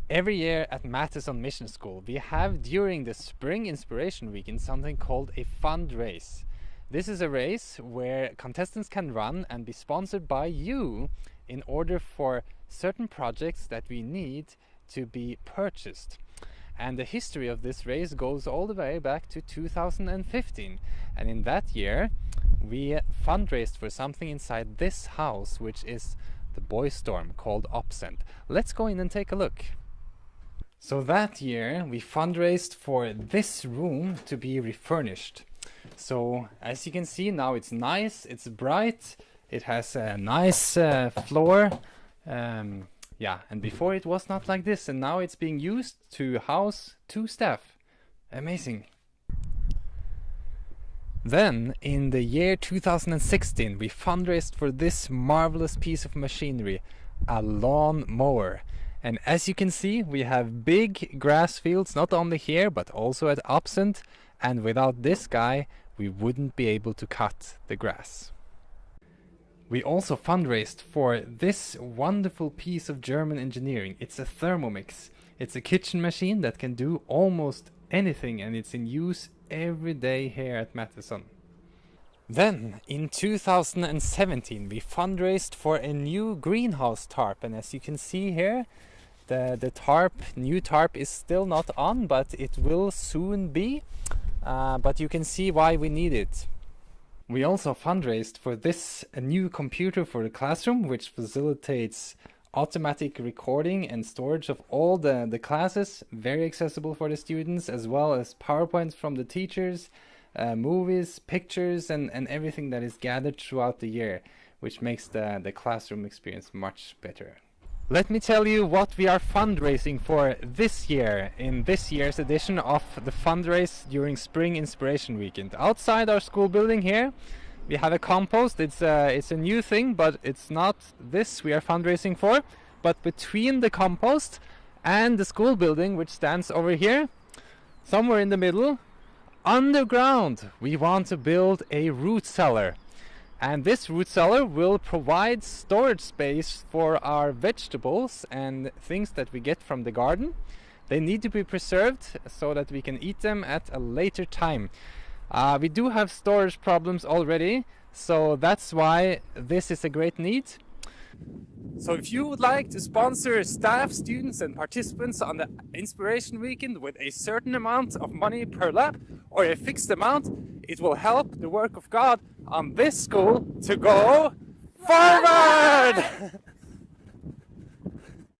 Every year at Matheson Mission School, we have during the Spring Inspiration Weekend something called a fund race. This is a race where contestants can run and be sponsored by you in order for certain projects that we need to be purchased. And the history of this race goes all the way back to 2015. And in that year, we fundraised for something inside this house, which is the Boy Storm called Opsent. Let's go in and take a look. So that year, we fundraised for this room to be refurnished. So as you can see, now it's nice, it's bright, it has a nice floor. Yeah, and before it was not like this, and now it's being used to house 2 staff. Amazing. Then, in the year 2016, we fundraised for this marvelous piece of machinery, a lawn mower. And as you can see, we have big grass fields, not only here, but also at Opsent. And without this guy, we wouldn't be able to cut the grass. We also fundraised for this wonderful piece of German engineering. It's a Thermomix. It's a kitchen machine that can do almost anything, and it's in use every day here at Matheson. Then, in 2017, we fundraised for a new greenhouse tarp, and as you can see here, the new tarp is still not on, but it will soon be. But you can see why we need it. We also fundraised for a new computer for the classroom, which facilitates automatic recording and storage of all the classes, very accessible for the students, as well as PowerPoints from the teachers, movies, pictures, and everything that is gathered throughout the year, which makes the classroom experience much better. Let me tell you what we are fundraising for this year, in this year's edition of the fundraise during Spring Inspiration Weekend. Outside our school building here, we have a compost. It's a new thing, but it's not this we are fundraising for. But between the compost and the school building, which stands over here, somewhere in the middle, underground, we want to build a root cellar. And this root cellar will provide storage space for our vegetables and things that we get from the garden. They need to be preserved so that we can eat them at a later time. We do have storage problems already, so that's why this is a great need. So if you would like to sponsor staff, students and participants on the Inspiration Weekend with a certain amount of money per lap or a fixed amount, it will help the work of God on this school to go forward!